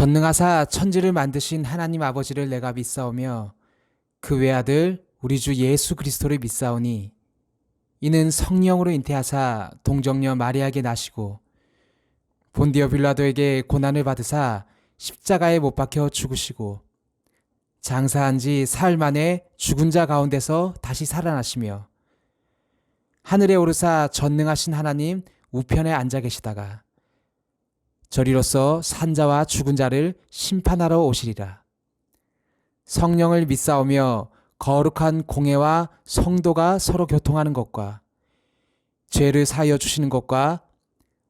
전능하사 천지를 만드신 하나님 아버지를 내가 믿사오며 그 외아들 우리 주 예수 그리스도를 믿사오니 이는 성령으로 잉태하사 동정녀 마리아에게 나시고 본디오 빌라도에게 고난을 받으사 십자가에 못 박혀 죽으시고 장사한 지 사흘 만에 죽은 자 가운데서 다시 살아나시며 하늘에 오르사 전능하신 하나님 우편에 앉아 계시다가 저리로서 산자와 죽은 자를 심판하러 오시리라. 성령을 믿사오며 거룩한 공회와 성도가 서로 교통하는 것과 죄를 사하여 주시는 것과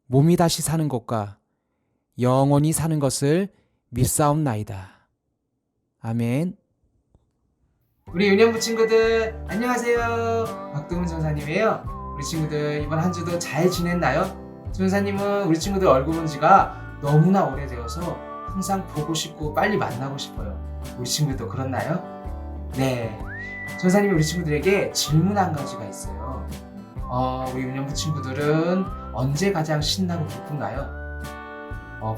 몸이 다시 사는 것과 영원히 사는 것을 믿사옵나이다. 아멘. 우리 유년부 친구들 안녕하세요. 박동훈 전사님이에요. 우리 친구들 이번 한 주도 잘 지냈나요? 전사님은 우리 친구들 얼굴 본 지가 너무나 오래되어서 항상 보고 싶고 빨리 만나고 싶어요. 우리 친구들도 그렇나요? 네. 전사님이 우리 친구들에게 질문 한 가지가 있어요. 우리 유년부 친구들은 언제 가장 신나고 기쁜가요?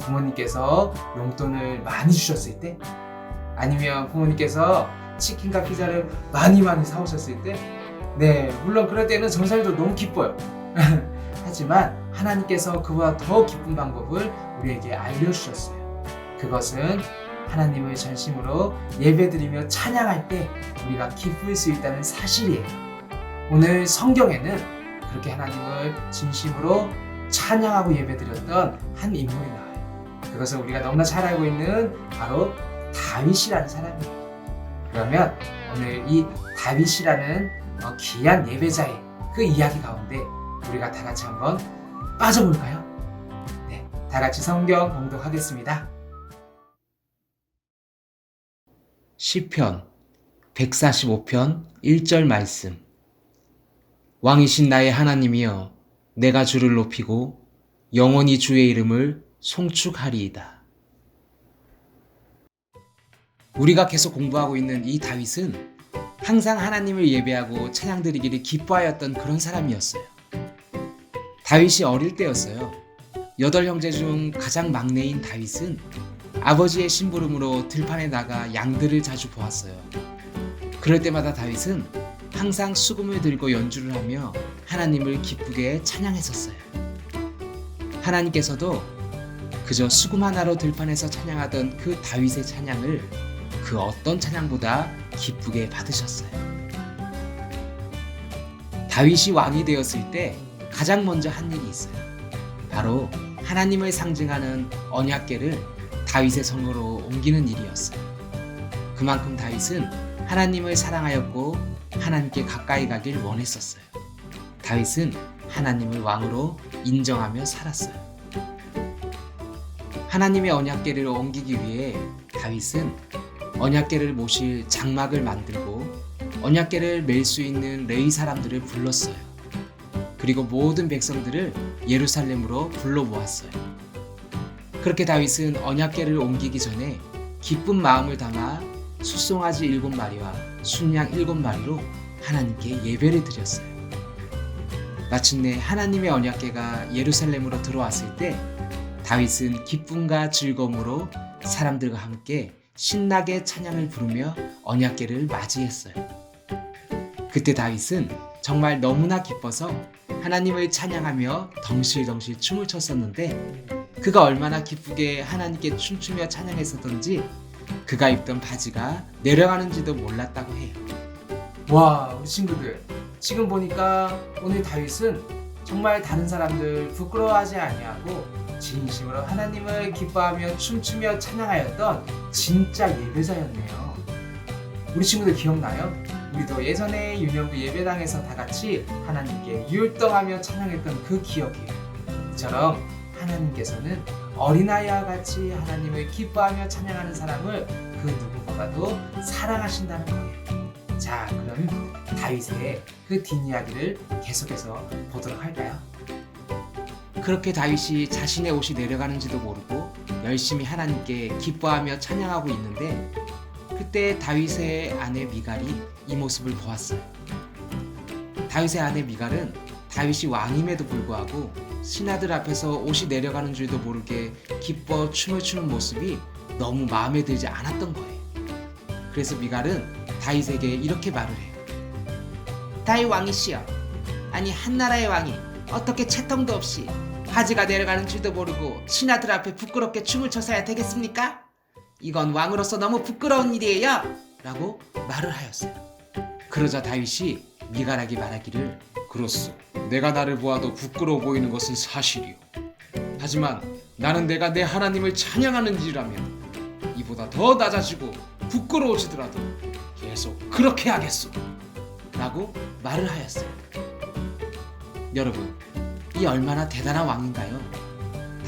부모님께서 용돈을 많이 주셨을 때? 아니면 부모님께서 치킨과 피자를 많이 사오셨을 때? 네, 물론 그럴 때는 전사님도 너무 기뻐요. 하지만 하나님께서 그보다 더 기쁜 방법을 우리에게 알려주셨어요. 그것은 하나님을 전심으로 예배드리며 찬양할 때 우리가 기쁠 수 있다는 사실이에요. 오늘 성경에는 그렇게 하나님을 진심으로 찬양하고 예배드렸던 한 인물이 나와요. 그것은 우리가 너무나 잘 알고 있는 바로 다윗이라는 사람이에요. 그러면 오늘 이 다윗이라는 귀한 예배자의 그 이야기 가운데 우리가 다 같이 한번 빠져볼까요? 네, 다 같이 성경 봉독하겠습니다. 시편 145편 1절 말씀. 왕이신 나의 하나님이여, 내가 주를 높이고 영원히 주의 이름을 송축하리이다. 우리가 계속 공부하고 있는 이 다윗은 항상 하나님을 예배하고 찬양드리기를 기뻐하였던 그런 사람이었어요. 다윗이 어릴 때였어요. 8형제 중 가장 막내인 다윗은 아버지의 심부름으로 들판에 나가 양들을 자주 보았어요. 그럴 때마다 다윗은 항상 수금을 들고 연주를 하며 하나님을 기쁘게 찬양했었어요. 하나님께서도 그저 수금 하나로 들판에서 찬양하던 그 다윗의 찬양을 그 어떤 찬양보다 기쁘게 받으셨어요. 다윗이 왕이 되었을 때 가장 먼저 한 일이 있어요. 바로 하나님을 상징하는 언약궤를 다윗의 성으로 옮기는 일이었어요. 그만큼 다윗은 하나님을 사랑하였고 하나님께 가까이 가길 원했었어요. 다윗은 하나님을 왕으로 인정하며 살았어요. 하나님의 언약궤를 옮기기 위해 다윗은 언약궤를 모실 장막을 만들고 언약궤를 맬 수 있는 레위 사람들을 불렀어요. 그리고 모든 백성들을 예루살렘으로 불러 모았어요. 그렇게 다윗은 언약궤를 옮기기 전에 기쁜 마음을 담아 숫송아지 7마리와 순양 7마리로 하나님께 예배를 드렸어요. 마침내 하나님의 언약궤가 예루살렘으로 들어왔을 때 다윗은 기쁨과 즐거움으로 사람들과 함께 신나게 찬양을 부르며 언약궤를 맞이했어요. 그때 다윗은 정말 너무나 기뻐서 하나님을 찬양하며 덩실덩실 춤을 췄었는데 그가 얼마나 기쁘게 하나님께 춤추며 찬양했었던지 그가 입던 바지가 내려가는지도 몰랐다고 해요. 와, 우리 친구들, 지금 보니까 오늘 다윗은 정말 다른 사람들 부끄러워하지 아니하고 진심으로 하나님을 기뻐하며 춤추며 찬양하였던 진짜 예배자였네요. 우리 친구들 기억나요? 우리도 예전에 유년부 예배당에서 다 같이 하나님께 율동하며 찬양했던 그 기억이에요. 이처럼 하나님께서는 어린아이와 같이 하나님을 기뻐하며 찬양하는 사람을 그 누구보다도 사랑하신다는 거예요. 자, 그럼 다윗의 그 뒷이야기를 계속해서 보도록 할까요? 그렇게 다윗이 자신의 옷이 내려가는지도 모르고 열심히 하나님께 기뻐하며 찬양하고 있는데 그때 다윗의 아내 미갈이 이 모습을 보았어요. 다윗의 아내 미갈은 다윗이 왕임에도 불구하고 신하들 앞에서 옷이 내려가는 줄도 모르게 기뻐 춤을 추는 모습이 너무 마음에 들지 않았던 거예요. 그래서 미갈은 다윗에게 이렇게 말을 해요. 다윗 왕이시여, 아니 한나라의 왕이 어떻게 채통도 없이 바지가 내려가는 줄도 모르고 신하들 앞에 부끄럽게 춤을 춰서야 되겠습니까? 이건 왕으로서 너무 부끄러운 일이에요 라고 말을 하였어요. 그러자 다윗이 미갈에게 말하기를, 그렇소, 내가 나를 보아도 부끄러워 보이는 것은 사실이오. 하지만 나는 내가 내 하나님을 찬양하는지라면 이보다 더 낮아지고 부끄러워지더라도 계속 그렇게 하겠소 라고 말을 하였어요. 여러분, 이 얼마나 대단한 왕인가요?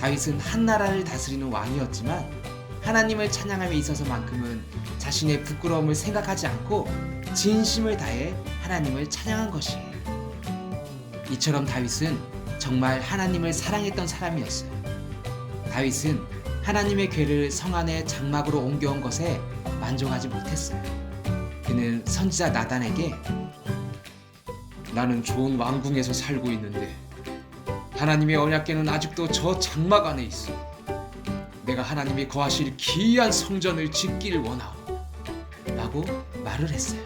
다윗은 한 나라를 다스리는 왕이었지만 하나님을 찬양함에 있어서만큼은 자신의 부끄러움을 생각하지 않고 진심을 다해 하나님을 찬양한 것이에요. 이처럼 다윗은 정말 하나님을 사랑했던 사람이었어요. 다윗은 하나님의 궤를 성 안에 장막으로 옮겨온 것에 만족하지 못했어요. 그는 선지자 나단에게, 나는 좋은 왕궁에서 살고 있는데 하나님의 언약궤는 아직도 저 장막 안에 있어. 내가 하나님이 거하실 기이한 성전을 짓기를 원하오 라고 말을 했어요.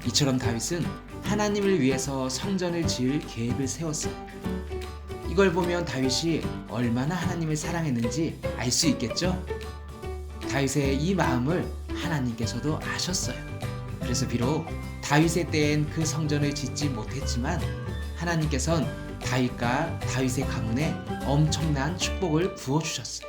이처럼 다윗은 하나님을 위해서 성전을 지을 계획을 세웠어요. 이걸 보면 다윗이 얼마나 하나님을 사랑했는지 알 수 있겠죠? 다윗의 이 마음을 하나님께서도 아셨어요. 그래서 비록 다윗의 때엔 그 성전을 짓지 못했지만 하나님께서는 다윗과 다윗의 가문에 엄청난 축복을 부어주셨어요.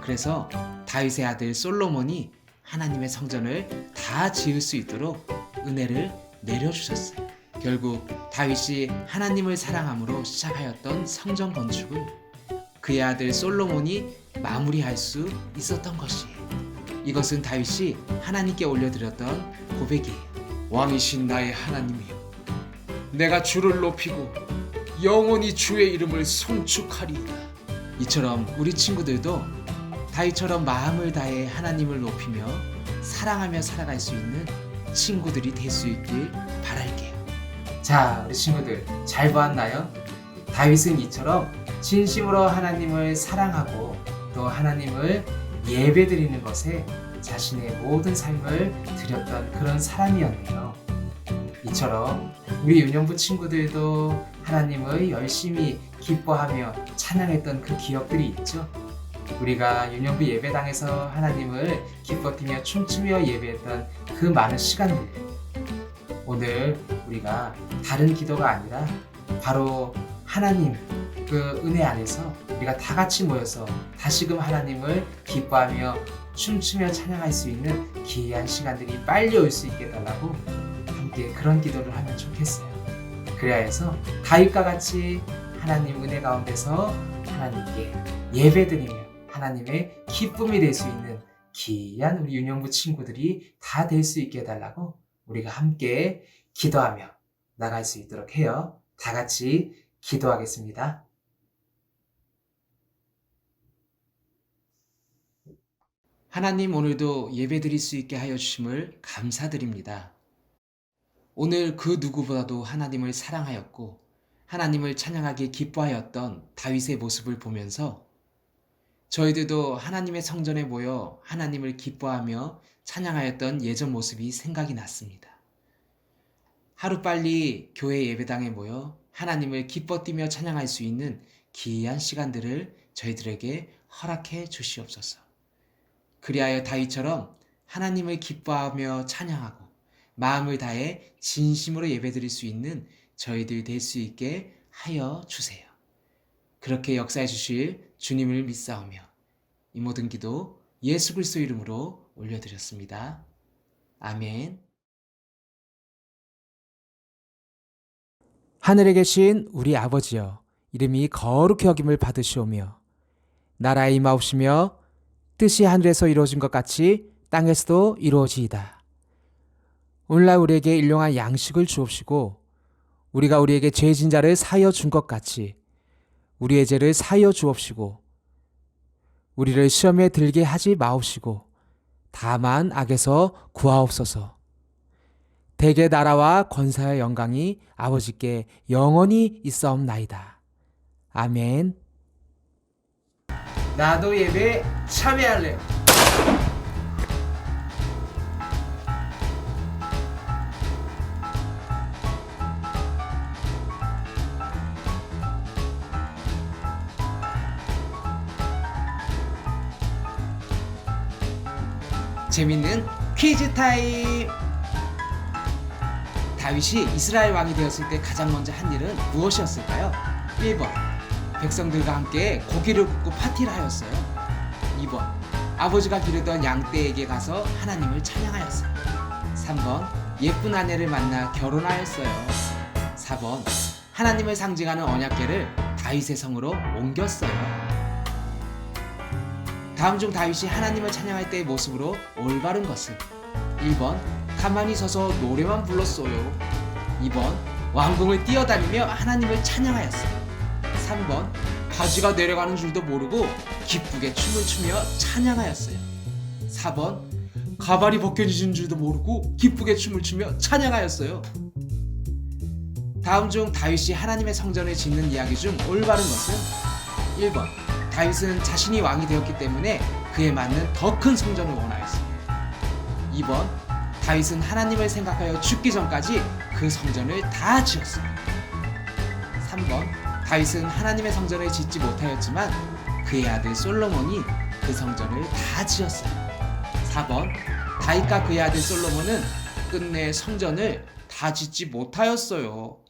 그래서 다윗의 아들 솔로몬이 하나님의 성전을 다 지을 수 있도록 은혜를 내려주셨어요. 결국 다윗이 하나님을 사랑함으로 시작하였던 성전 건축을 그의 아들 솔로몬이 마무리할 수 있었던 것이에요. 이것은 다윗이 하나님께 올려드렸던 고백이에요. 왕이신 나의 하나님이여, 내가 주를 높이고 영원히 주의 이름을 송축하리이다. 이처럼 우리 친구들도 다윗처럼 마음을 다해 하나님을 높이며 사랑하며 살아갈 수 있는 친구들이 될 수 있길 바랄게요. 자, 우리 친구들 잘 보았나요? 다윗은 이처럼 진심으로 하나님을 사랑하고 또 하나님을 예배드리는 것에 자신의 모든 삶을 드렸던 그런 사람이었네요. 이처럼 우리 유년부 친구들도 하나님을 열심히 기뻐하며 찬양했던 그 기억들이 있죠. 우리가 유년부 예배당에서 하나님을 기뻐뛰며 춤추며 예배했던 그 많은 시간들, 오늘 우리가 다른 기도가 아니라 바로 하나님 그 은혜 안에서 우리가 다 같이 모여서 다시금 하나님을 기뻐하며 춤추며 찬양할 수 있는 기이한 시간들이 빨리 올 수 있게 해달라고 함께 그런 기도를 하면 좋겠어요. 그래야 해서 다윗과 같이 하나님 은혜 가운데서 하나님께 예배드리며 하나님의 기쁨이 될 수 있는 기이한 우리 유년부 친구들이 다 될 수 있게 해달라고 우리가 함께 기도하며 나갈 수 있도록 해요. 다 같이 기도하겠습니다. 하나님, 오늘도 예배드릴 수 있게 하여 주심을 감사드립니다. 오늘 그 누구보다도 하나님을 사랑하였고 하나님을 찬양하기 기뻐하였던 다윗의 모습을 보면서 저희들도 하나님의 성전에 모여 하나님을 기뻐하며 찬양하였던 예전 모습이 생각이 났습니다. 하루빨리 교회 예배당에 모여 하나님을 기뻐뛰며 찬양할 수 있는 기이한 시간들을 저희들에게 허락해 주시옵소서. 그리하여 다윗처럼 하나님을 기뻐하며 찬양하고 마음을 다해 진심으로 예배드릴 수 있는 저희들 될 수 있게 하여 주세요. 그렇게 역사해 주실 주님을 믿사오며 이 모든 기도 예수 그리스도 이름으로 올려드렸습니다. 아멘. 하늘에 계신 우리 아버지여, 이름이 거룩히 여김을 받으시오며 나라에 임하옵시며 뜻이 하늘에서 이루어진 것 같이 땅에서도 이루어지이다. 오늘날 우리에게 일용할 양식을 주옵시고 우리가 우리에게 죄진 자를 사하여 준 것 같이 우리의 죄를 사하여 주옵시고 우리를 시험에 들게 하지 마옵시고 다만 악에서 구하옵소서. 대개 나라와 권사의 영광이 아버지께 영원히 있사옵나이다. 아멘. 나도 예배 참여할래. 재밌는 퀴즈 타임! 다윗이 이스라엘 왕이 되었을 때 가장 먼저 한 일은 무엇이었을까요? 1번 백성들과 함께 고기를 굽고 파티를 하였어요. 2번 아버지가 기르던 양떼에게 가서 하나님을 찬양하였어요. 3번 예쁜 아내를 만나 결혼하였어요. 4번 하나님을 상징하는 언약궤를 다윗의 성으로 옮겼어요. 다음 중 다윗이 하나님을 찬양할 때의 모습으로 올바른 것은 1번 가만히 서서 노래만 불렀어요. 2번 왕궁을 뛰어다니며 하나님을 찬양하였어요. 3번 바지가 내려가는 줄도 모르고 기쁘게 춤을 추며 찬양하였어요. 4번 가발이 벗겨진 줄도 모르고 기쁘게 춤을 추며 찬양하였어요. 다음 중 다윗이 하나님의 성전을 짓는 이야기 중 올바른 것은 1번 다윗은 자신이 왕이 되었기 때문에 그에 맞는 더 큰 성전을 원하였어요. 2번 다윗은 하나님을 생각하여 죽기 전까지 그 성전을 다 지었어요. 3번 다윗은 하나님의 성전을 짓지 못하였지만 그의 아들 솔로몬이 그 성전을 다 지었어요. 4번 다윗과 그의 아들 솔로몬은 끝내 성전을 다 짓지 못하였어요.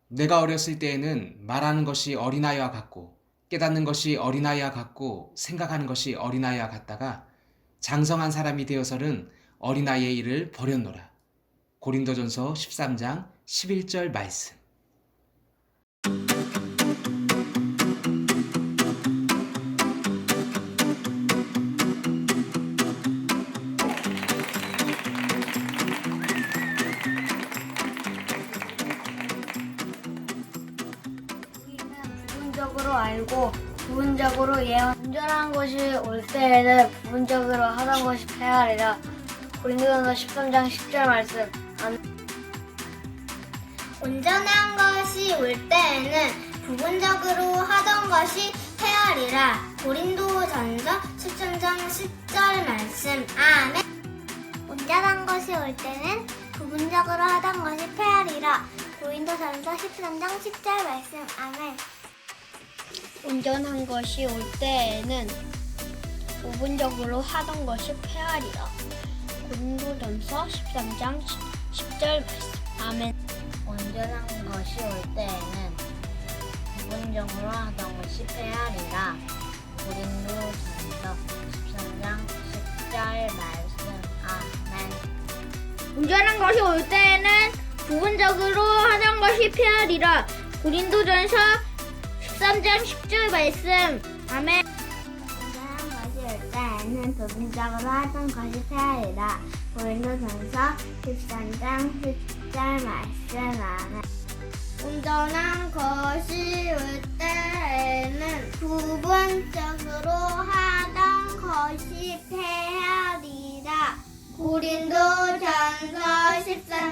내가 어렸을 때에는 말하는 것이 어린아이와 같고 깨닫는 것이 어린아이와 같고 생각하는 것이 어린아이와 같다가 장성한 사람이 되어서는 어린아이의 일을 버렸노라. 고린도전서 13장 11절 말씀. 부분적으로 알고 부분적으로 예언. 온전한 것이 올 때에는 부분적으로 하던 것이 패하리라. 고린도전서 13장 10절 말씀. 온전한 것이 올 때에는 부분적으로 하던 것이 패하리라. 고린도전서 13장 10절 말씀. 아멘. 온전한 것이 올 때는 부분적으로 하던 것이 패하리라. 고린도전서 13장 10절 말씀. 아멘. 온전한 것이 올 때에는 부분적으로 하던 것이 패하리라. 고린도전서 13장 10절 말씀. 아멘. 온전한 것이 올 때에는 부분적으로 하던 것이 패하리라. 고린도전서 13장 10절 말씀. 아멘. 온전한 것이 올 때에는 부분적으로 하던 것이 패하리라. 고린도전서 13장 10절 말씀. 아멘. 온전한 것이 올 때에는 부분적으로 하던 것이 패하리라. 고린도전서 13장 10절 말씀. 아멘. 온전한 것이 올 때에는 부분적으로 하던 것이 패하리라. 고린도전서 13장